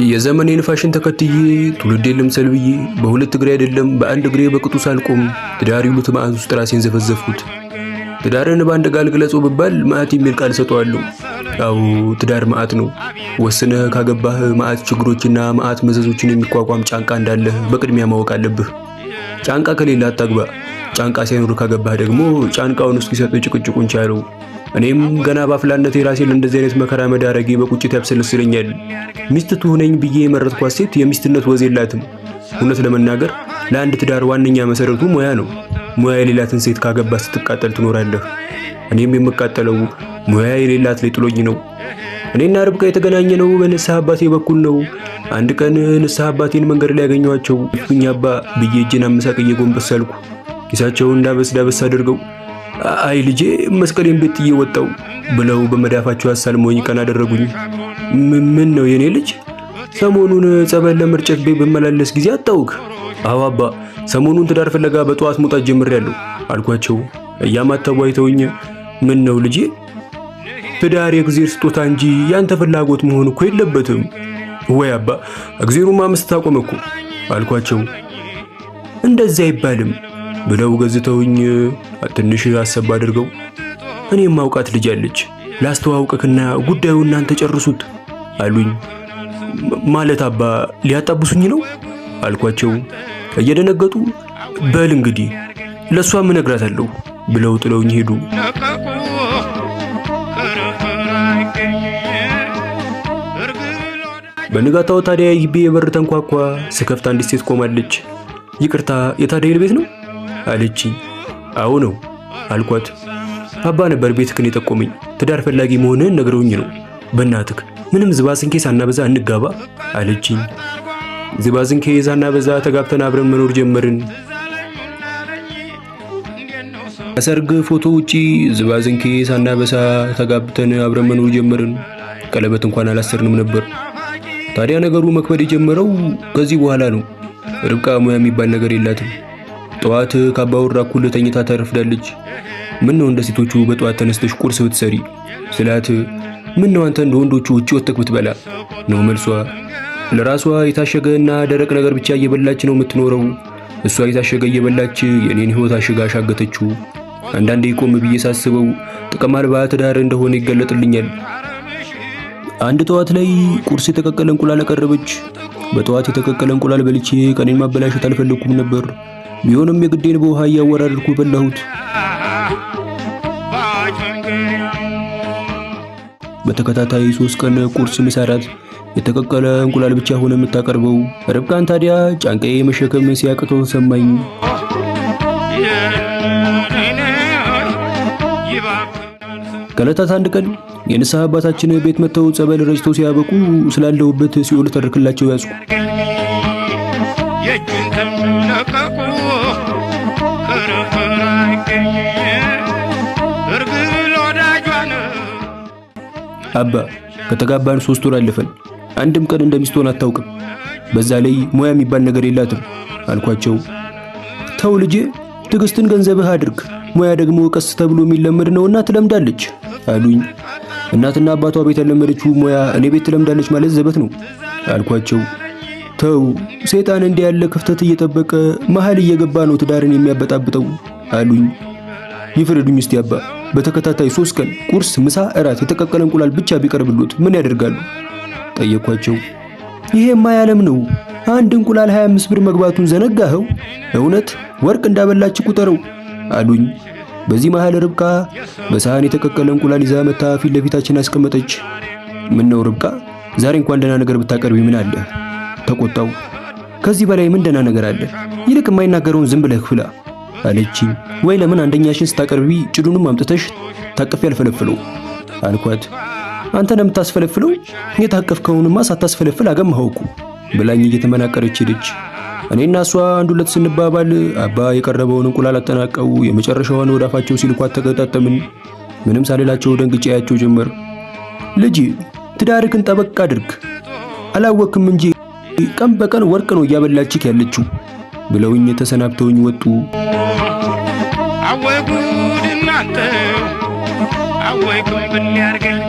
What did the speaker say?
የዘመኔን ፋሽን ተከትዬ ትውልዴን ልምሰል ብዬ በሁለት እግሬ አይደለም በአንድ እግሬ በቅጡ ሳልቆም ትዳር ይሉት መዓት ውስጥ ራሴን ዘፈዘፍኩት። ትዳርን በአንድ ቃል ግለጸው ብባል መዓት የሚል ቃል ሰጠዋለሁ። አዎ ትዳር መዓት ነው። ወስነህ ካገባህ መዓት ችግሮችና መዓት መዘዞችን የሚቋቋም ጫንቃ እንዳለህ በቅድሚያ ማወቅ አለብህ። ጫንቃ ከሌለ አታግባ። ጫንቃ ሳይኖር ካገባህ ደግሞ ጫንቃውን እስኪሰጥ ጭቅጭቁን ቻለው። እኔም ገና ባፍላነቴ ራሴን እንደዚህ አይነት መከራ መዳረጌ በቁጭት ያብሰለስለኛል። ሚስት ትሁነኝ ብዬ የመረጥኳት ሴት የሚስትነት ወዝ የላትም። እውነት ለመናገር ለአንድ ትዳር ዋነኛ መሰረቱ ሙያ ነው። ሙያ የሌላትን ሴት ካገባ ስትቃጠል ትኖራለህ። እኔም የምቃጠለው ሙያ የሌላት ላይ ጥሎኝ ነው። እኔና ርብቃ የተገናኘነው በንስሐ አባቴ በኩል ነው። አንድ ቀን ንስሐ አባቴን መንገድ ላይ ያገኘኋቸው። እኛ አባ ብዬ እጄን አመሳቅዬ ጎንበስ አልኩ። ኪሳቸውን ዳበስ አድርገው አይ ልጄ መስቀሌን ቤት ጥዬ ወጣው ብለው በመዳፋቸው አሳልመውኝ ቀና አደረጉኝ። ምን ነው የኔ ልጅ ሰሞኑን ጸበል ለመርጨት ቤት በመላለስ ጊዜ አጣውክ? አዎ አባ ሰሞኑን ትዳር ፍለጋ በጠዋት መውጣት ጀምሬያለሁ አልኳቸው። እያማተቡ አይተውኝ ምን ነው ልጄ ትዳር የእግዚአብሔር ስጦታ እንጂ ያንተ ፍላጎት መሆን እኮ የለበትም። ወይ አባ እግዚአብሔሩማ መስጠት አቆመ እኮ አልኳቸው። እንደዛ አይባልም ብለው ገዝተውኝ ትንሽ አሰብ አድርገው እኔም ማውቃት ልጅ አለች ላስተዋውቅክና ጉዳዩ እናንተ ጨርሱት አሉኝ። ማለት አባ ሊያጣብሱኝ ነው አልኳቸው። እየደነገጡ በል እንግዲህ ለሷም እነግራታለሁ ብለው ጥለውኝ ሄዱ። በንጋታው ታዲያ ግቢ የበር ተንኳኳ። ስከፍት አንዲት ሴት ቆማለች። ይቅርታ የታደይል ቤት ነው አለችኝ። አዎ ነው አልኳት። አባ ነበር ቤትክን የጠቆመኝ። ትዳር ፈላጊ መሆንህን ነግረውኝ ነው። በእናትክ ምንም ዝባዝንኬ ሳናበዛ እንጋባ አለችኝ። ዝባዝንኬ ሳናበዛ ተጋብተን አብረን መኖር ጀመርን። ከሰርግ ፎቶ ውጪ ዝባዝንኬ ሳናበሳ ተጋብተን አብረን መኖር ጀመርን። ቀለበት እንኳን አላሰርንም ነበር። ታዲያ ነገሩ መክበድ የጀመረው ከዚህ በኋላ ነው። ርብቃ ሙያ የሚባል ነገር የላትም። ጠዋት ካባወራ እኩል ተኝታ ታረፍዳለች። ምን ነው እንደ ሴቶቹ በጠዋት ተነስተሽ ቁርስ ብትሰሪ ስላት፣ ምን ነው አንተ እንደ ወንዶቹ ውጪ ወጥተህ ብትበላ ነው መልሷ። ለራሷ የታሸገና ደረቅ ነገር ብቻ እየበላች ነው የምትኖረው። እሷ የታሸገ እየበላች የኔን ህይወት አሽጋ አሻገተችው። አንዳንዴ ቆም ብዬ ሳስበው ጥቅም አልባ ትዳር እንደሆነ ይገለጥልኛል። አንድ ጠዋት ላይ ቁርስ የተቀቀለ እንቁላል አቀረበች። በጠዋት የተቀቀለ እንቁላል በልቼ ቀኔን ማበላሸት አልፈለኩም ነበር። ቢሆንም የግዴን በውሃ እያወራረድኩ በላሁት። በተከታታይ 3 ቀን ቁርስ ምሳራት የተቀቀለ እንቁላል ብቻ ሆነ የምታቀርበው። ርብቃን ታዲያ ጫንቃዬ መሸከም ሲያቅተው ሰማኝ። ከዕለታት አንድ ቀን የንስሐ አባታችን ቤት መተው ጸበል ረጭተው ሲያበቁ ስላለሁበት ሲኦል ተርክላቸው ያዝኩ። አባ ከተጋባን 3 ወር አለፈን። አንድም ቀን እንደሚስቶን አታውቅም። በዛ ላይ ሙያ የሚባል ነገር የላትም አልኳቸው። ተው ልጄ ትዕግስትን ገንዘብህ አድርግ፣ ሙያ ደግሞ ቀስ ተብሎ የሚለመድ ነውና ትለምዳለች አሉኝ። እናትና አባቷ ቤት ያለመደችው ሙያ እኔ ቤት ትለምዳለች ማለት ዘበት ነው አልኳቸው። ተው ሰይጣን እንዲህ ያለ ክፍተት እየጠበቀ መሃል እየገባ ነው ትዳርን የሚያበጣብጠው አሉኝ። ይፍረዱኝ እስቲ አባ በተከታታይ 3 ቀን ቁርስ፣ ምሳ፣ እራት የተቀቀለ እንቁላል ብቻ ቢቀርብሉት ምን ያደርጋሉ ጠየኳቸው። ይሄማ ያለም ነው። አንድ እንቁላል 25 ብር መግባቱን ዘነጋኸው? እውነት ወርቅ እንዳበላች ቁጠረው አሉኝ። በዚህ መሃል ርብቃ በሳህን የተቀቀለ እንቁላል ይዛ መታ ፊት ለፊታችን አስቀመጠች። ምን ነው ርብቃ ዛሬ እንኳን ደህና ነገር ብታቀርቢ ምን አለ ተቆጣው። ከዚህ በላይ ምን ደህና ነገር አለ? ይልቅ የማይናገረውን ዝም ብለህ ፍላ አለችኝ። ወይ ለምን አንደኛሽን ስታቀርቢ ጭዱንም አምጥተሽ ታቅፊ ያልፈለፍለው አልኳት። አንተ ነው የምታስፈለፍለው? የታቀፍከውንማ ሳታስፈለፍል አገማኸው እኮ ብላኝ እየተመናቀረች ሄደች። እኔና እሷ አንድ ሁለት ስንባባል አባ የቀረበውን እንቁላል አጠናቀው የመጨረሻውን ወደ አፋቸው ሲልኳት ተገጣጠምን። ምንም ሳልላቸው ደንግጬ ያያቸው ጀመር። ልጅ ትዳርክን ጠበቅ አድርግ፣ አላወቅም እንጂ ቀን በቀን ወርቅ ነው እያበላችክ ያለችው ብለውኝ ተሰናብተውኝ ወጡ። አወይ ጉድ እናንተ አወይ ጉድ ምን ያርገኝ